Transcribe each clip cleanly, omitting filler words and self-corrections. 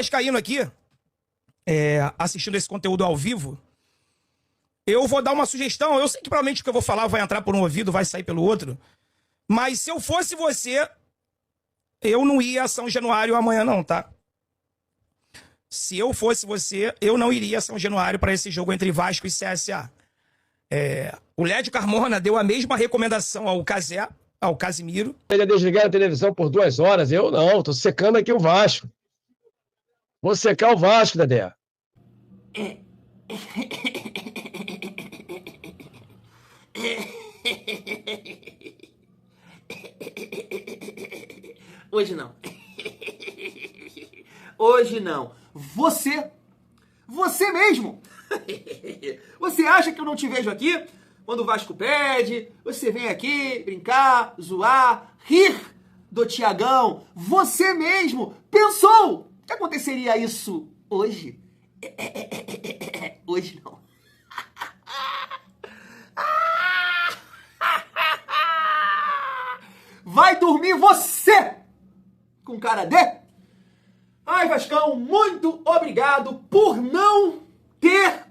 vascaíno aqui, assistindo esse conteúdo ao vivo, eu vou dar uma sugestão. Eu sei que provavelmente o que eu vou falar vai entrar por um ouvido, vai sair pelo outro. Mas se eu fosse você, eu não ia a São Januário amanhã não, tá? Se eu fosse você, eu não iria a São Januário para esse jogo entre Vasco e CSA. O Lédio Carmona deu a mesma recomendação ao Cazé, ao Casimiro. Ele ia desligar a televisão por 2 horas. Eu não, tô secando aqui o Vasco. Vou secar o Vasco, Dedé. Hoje não. Hoje não. Você mesmo. Você acha que eu não te vejo aqui? Quando o Vasco perde, você vem aqui brincar, zoar, rir do Tiagão. Você mesmo pensou que aconteceria isso hoje? Hoje não. Vai dormir você com cara de... Ai, Vascão, muito obrigado por não ter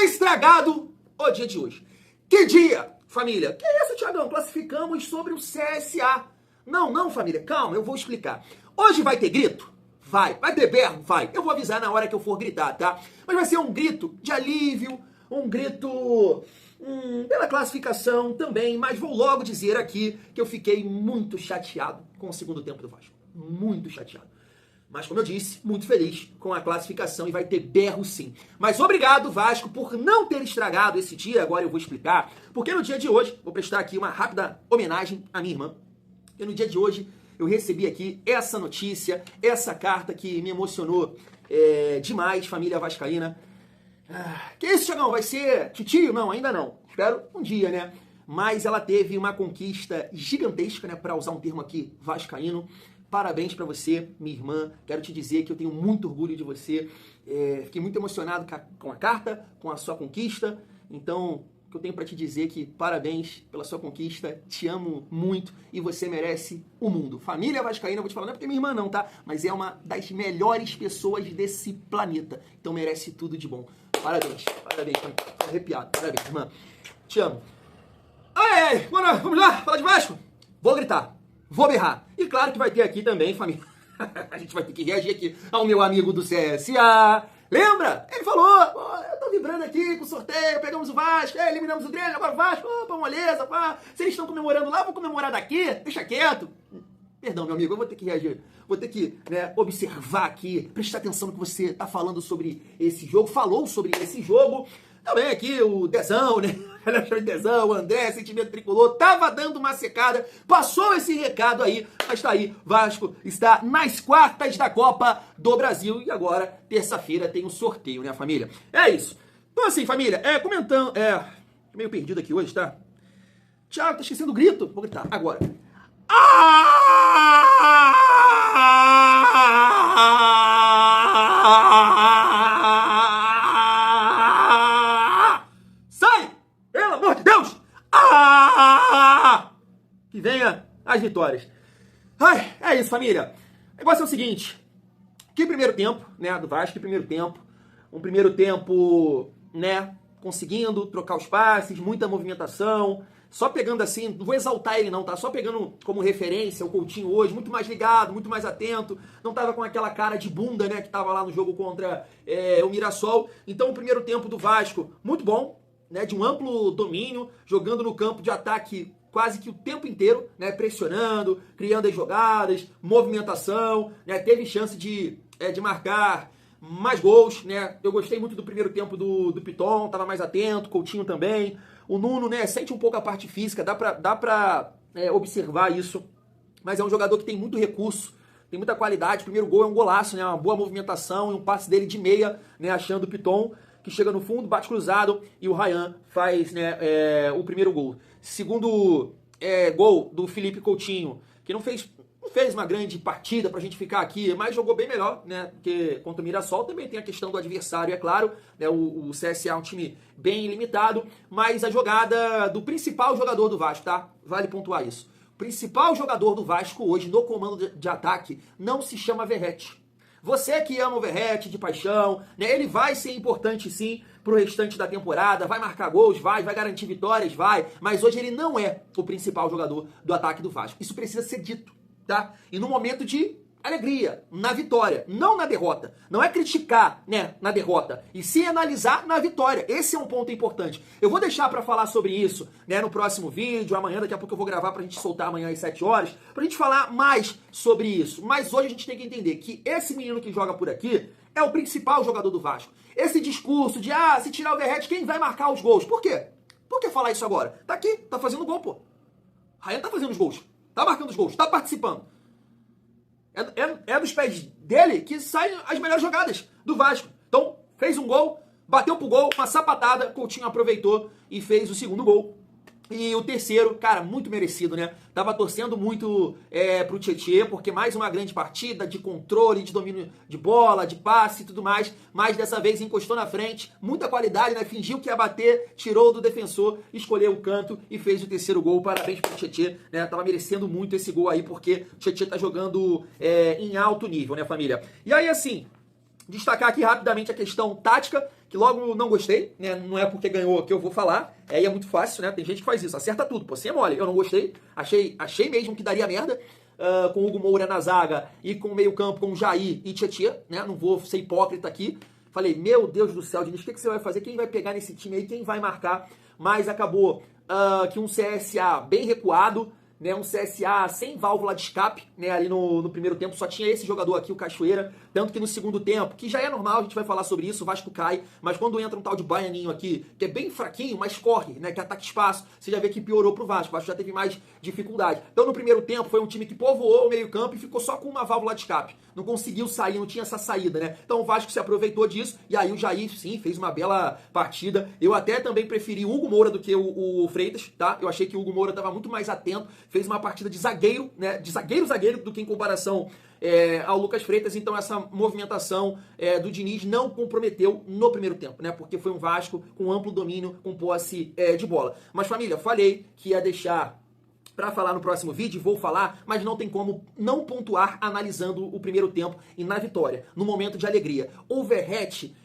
estragado o dia de hoje. Que dia, família? Que é isso, Tiagão? Classificamos sobre o CSA. Não, família, calma, eu vou explicar. Hoje vai ter grito? Vai. Vai ter berro? Vai. Eu vou avisar na hora que eu for gritar, tá? Mas vai ser um grito de alívio, um grito... pela classificação também, mas vou logo dizer aqui que eu fiquei muito chateado com o segundo tempo do Vasco. Muito chateado. Mas, como eu disse, muito feliz com a classificação e vai ter berro sim. Mas obrigado, Vasco, por não ter estragado esse dia. Agora eu vou explicar. Porque no dia de hoje, vou prestar aqui uma rápida homenagem à minha irmã. E no dia de hoje, eu recebi aqui essa notícia, essa carta que me emocionou demais, família vascaína. Que isso, Thiagão? Vai ser titio? Não, ainda não. Espero um dia, né? Mas ela teve uma conquista gigantesca, né? Para usar um termo aqui, vascaíno. Parabéns para você, minha irmã. Quero te dizer que eu tenho muito orgulho de você. Fiquei muito emocionado com a carta, com a sua conquista. Então, o que eu tenho para te dizer é que parabéns pela sua conquista. Te amo muito e você merece o mundo. Família vascaína, eu vou te falar, não é porque é minha irmã não, tá? Mas é uma das melhores pessoas desse planeta. Então merece tudo de bom. Parabéns, tô arrepiado. Parabéns, irmã. Te amo. Vamos lá, falar de Vasco? Vou gritar, vou berrar. E claro que vai ter aqui também, família. A gente vai ter que reagir aqui ao meu amigo do CSA. Lembra? Ele falou, eu tô vibrando aqui com o sorteio, pegamos o Vasco, eliminamos o Grêmio, agora o Vasco, opa, moleza, pá. Se eles estão comemorando lá, vou comemorar daqui, deixa quieto. Perdão, meu amigo, eu vou ter que reagir. Vou ter que observar aqui, prestar atenção no que você está falando sobre esse jogo. Falou sobre esse jogo. Também aqui o Dezão, né? Alexandre Dezão, o André, Sentimento Tricolor, tava dando uma secada. Passou esse recado aí, mas tá aí. Vasco está nas quartas da Copa do Brasil. E agora, terça-feira, tem um sorteio, né, família? É isso. Então assim, família, comentando... meio perdido aqui hoje, tá? Thiago, tá esquecendo o grito? Vou gritar agora. Sai! Pelo amor de Deus! Que venha as vitórias. Ai, é isso, família. O negócio é o seguinte. Que primeiro tempo, né, do Vasco, que primeiro tempo. Um primeiro tempo, né, conseguindo trocar os passes, muita movimentação. Só pegando assim, não vou exaltar ele não, tá? Só pegando como referência o Coutinho hoje, muito mais ligado, muito mais atento. Não tava com aquela cara de bunda, né, que tava lá no jogo contra o Mirassol. Então o primeiro tempo do Vasco, muito bom, né, de um amplo domínio, jogando no campo de ataque quase que o tempo inteiro, né, pressionando, criando as jogadas, movimentação, né, teve chance de marcar mais gols, né? Eu gostei muito do primeiro tempo do Piton, tava mais atento, Coutinho também. O Nuno, né, sente um pouco a parte física, dá pra observar isso, mas é um jogador que tem muito recurso, tem muita qualidade. O primeiro gol é um golaço, né, uma boa movimentação e um passe dele de meia, né, achando o Piton, que chega no fundo, bate cruzado e o Ryan faz, né, o primeiro gol. Segundo gol do Felipe Coutinho, que não fez uma grande partida pra gente ficar aqui, mas jogou bem melhor, né? Porque contra o Mirassol também tem a questão do adversário, é claro, né? O CSA é um time bem limitado, mas a jogada do principal jogador do Vasco, tá? Vale pontuar isso. O principal jogador do Vasco hoje no comando de ataque não se chama Verratti. Você que ama o Verratti de paixão, né? Ele vai ser importante sim pro restante da temporada, vai marcar gols, vai garantir vitórias, vai, mas hoje ele não é o principal jogador do ataque do Vasco. Isso precisa ser dito, tá? E no momento de alegria, na vitória, não na derrota. Não é criticar, né, na derrota, e sim analisar na vitória. Esse é um ponto importante. Eu vou deixar pra falar sobre isso, né, no próximo vídeo, amanhã, daqui a pouco eu vou gravar pra gente soltar amanhã às 7 horas, pra gente falar mais sobre isso. Mas hoje a gente tem que entender que esse menino que joga por aqui é o principal jogador do Vasco. Esse discurso de, se tirar o Verratti, quem vai marcar os gols? Por quê? Por que falar isso agora? Tá aqui, tá fazendo gol, pô. Ryan tá fazendo os gols, tá marcando os gols, tá participando. É dos pés dele que saem as melhores jogadas do Vasco. Então, fez um gol, bateu pro gol, uma sapatada, Coutinho aproveitou e fez o segundo gol. E o terceiro, cara, muito merecido, né? Tava torcendo muito pro Tietê, porque mais uma grande partida de controle, de domínio de bola, de passe e tudo mais. Mas dessa vez encostou na frente, muita qualidade, né? Fingiu que ia bater, tirou do defensor, escolheu o canto e fez o terceiro gol. Parabéns pro Tietê, né? Tava merecendo muito esse gol aí, porque o Tietê tá jogando em alto nível, né, família? E aí, assim, destacar aqui rapidamente a questão tática, que logo não gostei, né? Não é porque ganhou que eu vou falar. É muito fácil, né? Tem gente que faz isso, acerta tudo, pô, sem mole. Eu não gostei, achei mesmo que daria merda, com o Hugo Moura na zaga e com o meio campo com o Jair e Tietê, né? Não vou ser hipócrita aqui. Falei, meu Deus do céu, Diniz, o que você vai fazer? Quem vai pegar nesse time aí? Quem vai marcar? Mas acabou que um CSA bem recuado, né, um CSA sem válvula de escape, né, ali no primeiro tempo, só tinha esse jogador aqui, o Cachoeira, tanto que no segundo tempo, que já é normal, a gente vai falar sobre isso, o Vasco cai, mas quando entra um tal de Baianinho aqui, que é bem fraquinho, mas corre, né, que ataca espaço, você já vê que piorou pro Vasco, o Vasco já teve mais dificuldade. Então no primeiro tempo foi um time que povoou o meio campo e ficou só com uma válvula de escape, não conseguiu sair, não tinha essa saída, né, então o Vasco se aproveitou disso, e aí o Jair, sim, fez uma bela partida. Eu até também preferi o Hugo Moura do que o Freitas, tá, eu achei que o Hugo Moura tava muito mais atento, fez uma partida de zagueiro, né, de zagueiro do que em comparação ao Lucas Freitas. Então essa movimentação do Diniz não comprometeu no primeiro tempo, né, porque foi um Vasco com amplo domínio, com posse de bola. Mas família, falei que ia deixar para falar no próximo vídeo, vou falar, mas não tem como não pontuar analisando o primeiro tempo e na vitória, no momento de alegria. O Verratti,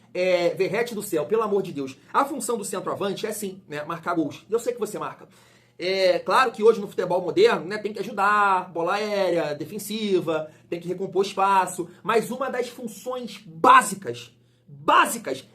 Verratti do céu, pelo amor de Deus, a função do centroavante é sim, né, marcar gols. Eu sei que você marca. Claro que hoje no futebol moderno, né, tem que ajudar, bola aérea, defensiva, tem que recompor espaço, mas uma das funções básicas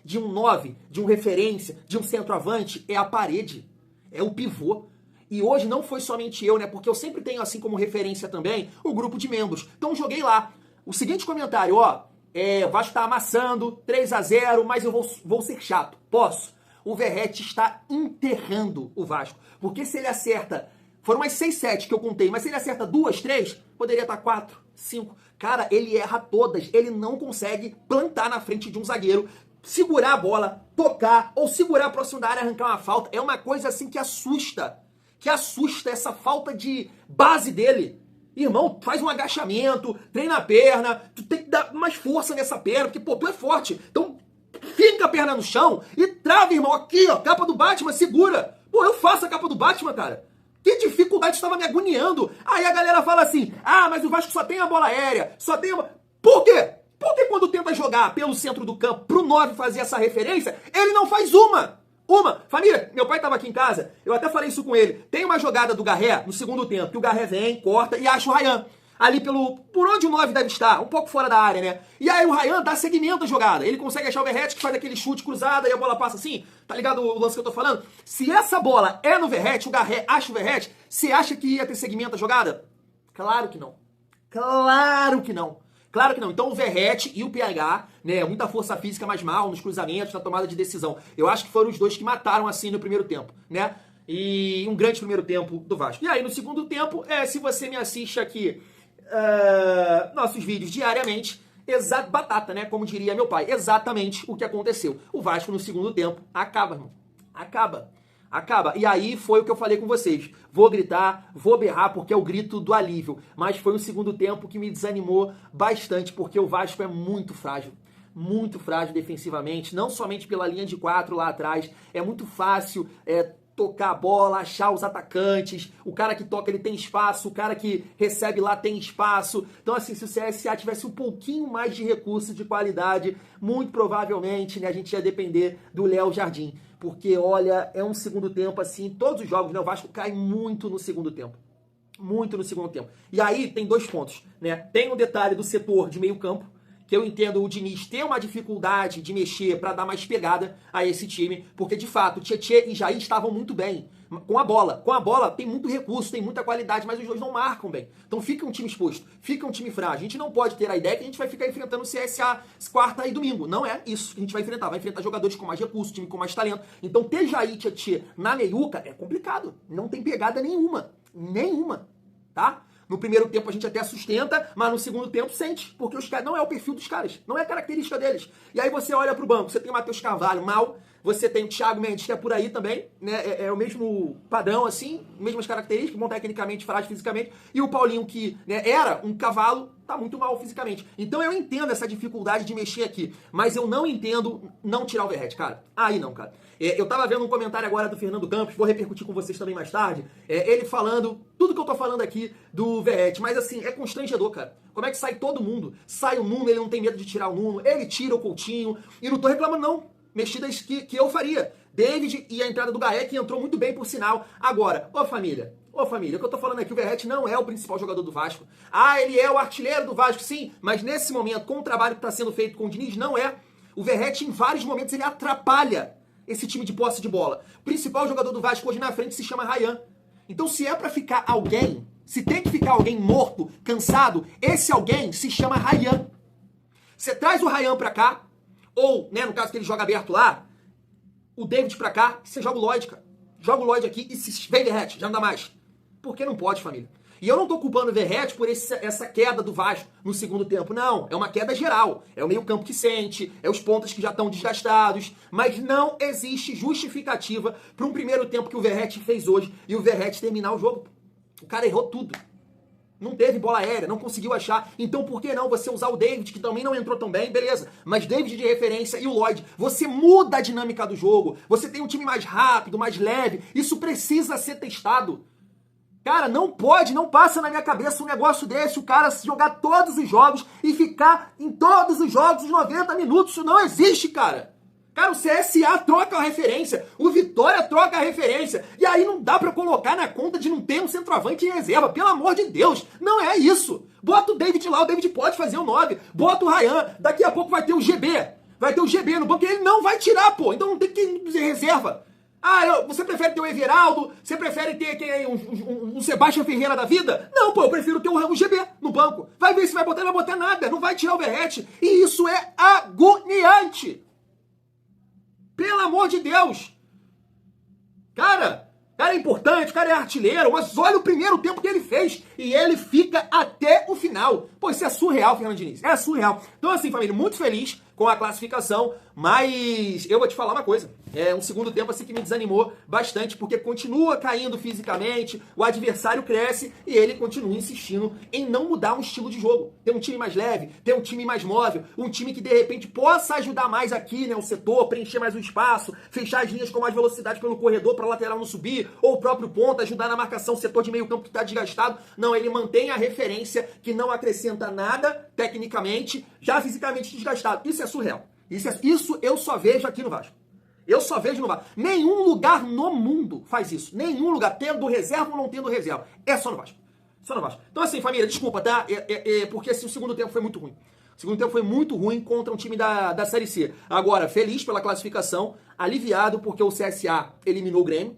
de um 9, de um referência, de um centroavante é a parede, é o pivô. E hoje não foi somente eu, né, porque eu sempre tenho assim como referência também o grupo de membros. Então joguei lá o seguinte comentário, o Vasco tá amassando, 3-0, mas eu vou ser chato, posso? O Verratti está enterrando o Vasco. Porque se ele acerta, foram umas 6, 7 que eu contei, mas se ele acerta 2, 3, poderia estar 4, 5. Cara, ele erra todas. Ele não consegue plantar na frente de um zagueiro, segurar a bola, tocar, ou segurar a próxima da área e arrancar uma falta. É uma coisa assim que assusta. Que assusta essa falta de base dele. Irmão, faz um agachamento, treina a perna, tu tem que dar mais força nessa perna, porque, pô, tu é forte. Então, fica a perna no chão e trava, irmão. Aqui, ó, capa do Batman, segura. Pô, eu faço a capa do Batman, cara. Que dificuldade, estava me agoniando. Aí a galera fala assim, mas o Vasco só tem a bola aérea, só tem a... Por quê? Porque quando tenta jogar pelo centro do campo pro 9 fazer essa referência, ele não faz uma. Família, meu pai tava aqui em casa, eu até falei isso com ele. Tem uma jogada do Garré no segundo tempo, que o Garré vem, corta e acha o Ryan. Ali por onde o 9 deve estar, um pouco fora da área, né? E aí o Ryan dá seguimento à jogada. Ele consegue achar o Verratti, que faz aquele chute cruzado e a bola passa assim. Tá ligado o lance que eu tô falando? Se essa bola é no Verratti, o Garré acha o Verratti, você acha que ia ter seguimento à jogada? Claro que não. Claro que não. Claro que não. Então o Verratti e o PH, né, muita força física, mas mal nos cruzamentos, na tomada de decisão. Eu acho que foram os dois que mataram assim no primeiro tempo, né? E um grande primeiro tempo do Vasco. E aí no segundo tempo, se você me assiste aqui nossos vídeos diariamente, batata, né? Como diria meu pai, exatamente o que aconteceu. O Vasco no segundo tempo acaba, irmão. Acaba. E aí foi o que eu falei com vocês. Vou gritar, vou berrar, porque é o grito do alívio. Mas foi um segundo tempo que me desanimou bastante, porque o Vasco é muito frágil defensivamente, não somente pela linha de 4 lá atrás. É muito fácil tocar a bola, achar os atacantes, o cara que toca ele tem espaço, o cara que recebe lá tem espaço. Então assim, se o CSA tivesse um pouquinho mais de recurso de qualidade, muito provavelmente, né, a gente ia depender do Léo Jardim. Porque, olha, é um segundo tempo assim, todos os jogos, né, o Vasco cai muito no segundo tempo. Muito no segundo tempo. E aí tem 2 pontos, né? Tem o detalhe do setor de meio campo, que eu entendo o Diniz ter uma dificuldade de mexer para dar mais pegada a esse time, porque de fato Tietê e Jair estavam muito bem com a bola. Com a bola tem muito recurso, tem muita qualidade, mas os dois não marcam bem. Então fica um time exposto, fica um time frágil. A gente não pode ter a ideia que a gente vai ficar enfrentando o CSA quarta e domingo. Não é isso que a gente vai enfrentar jogadores com mais recurso, time com mais talento. Então ter Jair e Tietê na meiuca é complicado, não tem pegada nenhuma, tá? No primeiro tempo a gente até sustenta, mas no segundo tempo sente, porque os caras não é o perfil dos caras, não é a característica deles. E aí você olha pro banco, você tem o Matheus Carvalho mal, você tem o Thiago Mendes, que é por aí também, né? É o mesmo padrão, assim, mesmas características, bom tecnicamente, frágil fisicamente, e o Paulinho, que, né, era um cavalo, tá muito mal fisicamente. Então eu entendo essa dificuldade de mexer aqui, mas eu não entendo não tirar o Verratti, cara. Aí não, cara. Eu tava vendo um comentário agora do Fernando Campos, vou repercutir com vocês também mais tarde, ele falando tudo que eu tô falando aqui do Verratti, mas assim, é constrangedor, cara. Como é que sai todo mundo? Sai o Nuno, ele não tem medo de tirar o Nuno, ele tira o Coutinho, e não tô reclamando não, mexidas que eu faria. David e a entrada do Gaé, que entrou muito bem por sinal. Agora, ô família, o que eu tô falando aqui, o Verratti não é o principal jogador do Vasco. Ah, ele é o artilheiro do Vasco, sim, mas nesse momento, com o trabalho que tá sendo feito com o Diniz, não é. O Verratti, em vários momentos, ele atrapalha esse time de posse de bola. O principal jogador do Vasco hoje na frente se chama Ryan. Então, se é pra ficar alguém, se tem que ficar alguém morto, cansado, esse alguém se chama Ryan. Você traz o Ryan pra cá, ou, né, no caso que ele joga aberto lá, o David pra cá, você joga o Lloyd, cara. Joga o Lloyd aqui e se vem Verratti, já não dá mais. Por que não pode, família? E eu não tô culpando o Verratti por essa queda do Vasco no segundo tempo. Não, é uma queda geral. É o meio campo que sente, é os pontas que já estão desgastados. Mas não existe justificativa para um primeiro tempo que o Verratti fez hoje e o Verratti terminar o jogo. O cara errou tudo. Não teve bola aérea, não conseguiu achar. Então por que não você usar o David, que também não entrou tão bem, beleza. Mas David de referência e o Lloyd, você muda a dinâmica do jogo. Você tem um time mais rápido, mais leve. Isso precisa ser testado. Cara, não pode, não passa na minha cabeça um negócio desse, o cara jogar todos os jogos e ficar em todos os jogos os 90 minutos. Isso não existe, cara. Cara, o CSA troca a referência, o Vitória troca a referência, e aí não dá pra colocar na conta de não ter um centroavante em reserva, pelo amor de Deus, não é isso. Bota o David lá, o David pode fazer o 9, bota o Ryan, daqui a pouco vai ter o GB no banco, e ele não vai tirar, pô, então não tem que ir reserva. Ah, você prefere ter o Everaldo? Você prefere ter um Sebastião Ferreira da vida? Não, pô, eu prefiro ter o GB no banco. Vai ver se vai botar, não vai botar nada, não vai tirar o Verratti. E isso é agoniante. Pelo amor de Deus. Cara é importante, o cara é artilheiro, mas olha o primeiro tempo que ele fez. E ele fica até o final. Pô, isso é surreal, Fernando Diniz. É surreal. Então assim, família, muito feliz com a classificação, mas eu vou te falar uma coisa. É um segundo tempo assim que me desanimou bastante, porque continua caindo fisicamente, o adversário cresce e ele continua insistindo em não mudar um estilo de jogo. Ter um time mais leve, ter um time mais móvel, um time que de repente possa ajudar mais aqui, né, o setor, preencher mais o espaço, fechar as linhas com mais velocidade pelo corredor para lateral não subir, ou o próprio ponta ajudar na marcação, o setor de meio campo que está desgastado. Não, ele mantém a referência que não acrescenta nada tecnicamente, já fisicamente desgastado. Isso é surreal. Isso eu só vejo aqui no Vasco. Eu só vejo no Vasco. Nenhum lugar no mundo faz isso. Nenhum lugar, tendo reserva ou não tendo reserva. É só no Vasco. Só no Vasco. Então assim, família, desculpa, tá? Porque assim, o segundo tempo foi muito ruim. O segundo tempo foi muito ruim contra um time da Série C. Agora, feliz pela classificação, aliviado porque o CSA eliminou o Grêmio.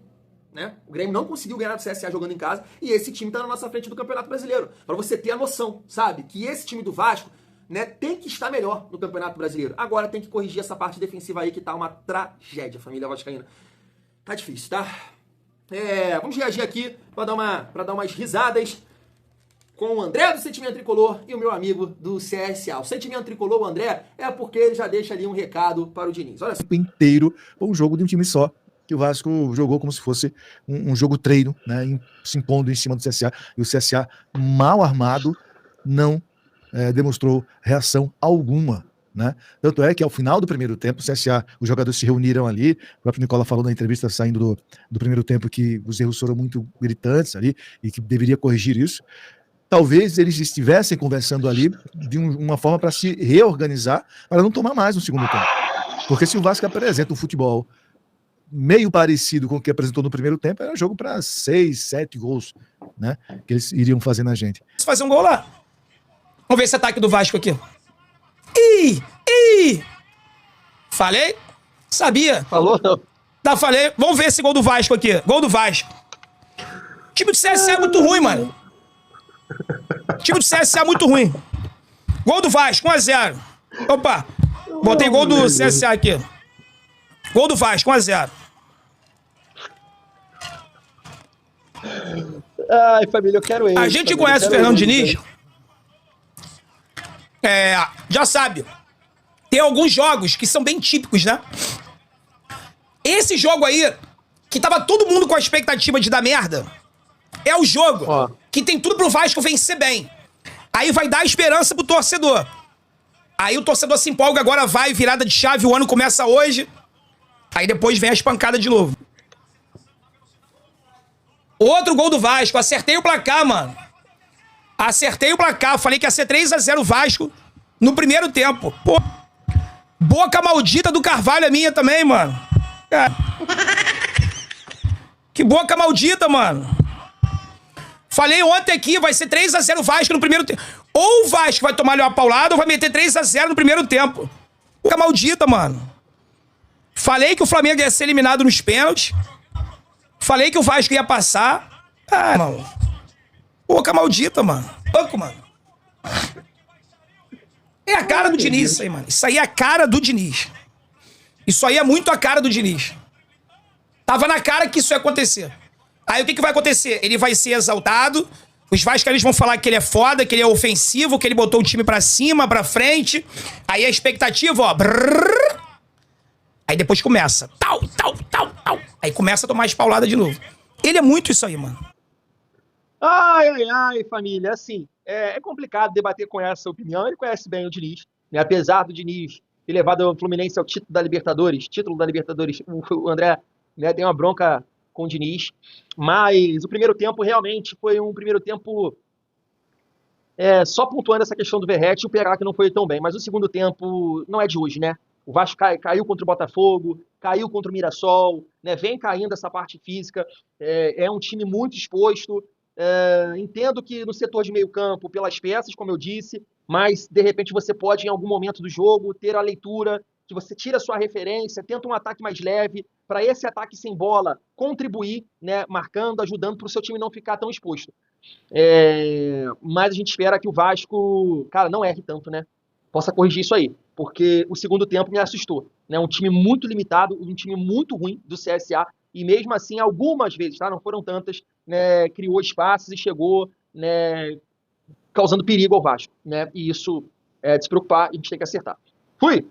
Né? O Grêmio não conseguiu ganhar do CSA jogando em casa e esse time tá na nossa frente do Campeonato Brasileiro. Pra você ter a noção, sabe? Que esse time do Vasco, né, tem que estar melhor no Campeonato Brasileiro. Agora tem que corrigir essa parte defensiva aí que tá uma tragédia, família vascaína. Tá difícil, tá? Vamos reagir aqui pra dar umas risadas com o André do Sentimento Tricolor e o meu amigo do CSA. O Sentimento Tricolor, o André, é porque ele já deixa ali um recado para o Diniz. Olha só. O inteiro foi um jogo de um time só, que o Vasco jogou como se fosse um jogo treino, né, se impondo em cima do CSA, e o CSA, mal armado, não demonstrou reação alguma né? Tanto é que ao final do primeiro tempo, o CSA, os jogadores se reuniram ali, o próprio Nicola falou na entrevista saindo do primeiro tempo que os erros foram muito gritantes ali e que deveria corrigir isso. Talvez eles estivessem conversando ali de uma forma para se reorganizar, para não tomar mais no segundo tempo. Porque se o Vasco apresenta um futebol meio parecido com o que apresentou no primeiro tempo, era jogo para 6, 7 gols, né? Que eles iriam fazer na gente. Fazer um gol lá. Vamos ver esse ataque do Vasco aqui. Ih! Falei? Sabia. Falou, não. Tá, falei. Vamos ver esse gol do Vasco aqui. Gol do Vasco. O time do CSA é muito ruim, mano. O time do CSA é muito ruim. Gol do Vasco, 1-0. Opa. Botei gol do CSA aqui. Gol do Vasco, 1-0. Ai, família, eu quero ele. A gente conhece o Fernando Diniz. Já sabe. Tem alguns jogos que são bem típicos, né? Esse jogo aí, que tava todo mundo com a expectativa de dar merda, é o jogo que tem tudo pro Vasco vencer bem. Aí vai dar esperança pro torcedor. Aí o torcedor se empolga, agora vai, virada de chave, o ano começa hoje. Aí depois vem a espancada de novo. Outro gol do Vasco, acertei o placar, mano. Acertei o placar, falei que ia ser 3-0 Vasco no primeiro tempo. Pô, boca maldita do Carvalho é minha também, mano. Que boca maldita, mano. Falei ontem aqui, vai ser 3-0 Vasco no primeiro tempo. Ou o Vasco vai tomar-lhe uma paulada ou vai meter 3-0 no primeiro tempo. Boca maldita, mano. Falei que o Flamengo ia ser eliminado nos pênaltis. Falei que o Vasco ia passar. Mano. Boca maldita, mano. Banco, mano. É a cara do Diniz isso aí, mano. Isso aí é a cara do Diniz. Isso aí é muito a cara do Diniz. Tava na cara que isso ia acontecer. Aí o que vai acontecer? Ele vai ser exaltado. Os vascaínos vão falar que ele é foda, que ele é ofensivo, que ele botou o time pra cima, pra frente. Aí a expectativa, ó. Brrr. Aí depois começa. Tal. Aí começa a tomar as pauladas de novo. Ele é muito isso aí, mano. Ai, família, assim, é complicado debater com essa opinião. Ele conhece bem o Diniz, né? Apesar do Diniz ter levado o Fluminense ao título da Libertadores, o André, né, tem uma bronca com o Diniz, mas o primeiro tempo realmente foi um primeiro tempo só pontuando essa questão do Verratti e o Pereira que não foi tão bem, mas o segundo tempo não é de hoje, né? O Vasco caiu contra o Botafogo, caiu contra o Mirassol, né? Vem caindo essa parte física, é um time muito exposto. Entendo que no setor de meio campo, pelas peças, como eu disse, mas de repente você pode em algum momento do jogo ter a leitura, que você tira a sua referência, tenta um ataque mais leve, para esse ataque sem bola contribuir, né, marcando, ajudando para o seu time não ficar tão exposto. Mas a gente espera que o Vasco, cara, não erre tanto, né? Possa corrigir isso aí, porque o segundo tempo me assustou, né? Um time muito limitado, um time muito ruim do CSA, e mesmo assim, algumas vezes, tá? Não foram tantas, né, criou espaços e chegou, né, causando perigo ao Vasco, né? E isso é de se preocupar, e a gente tem que acertar. Fui!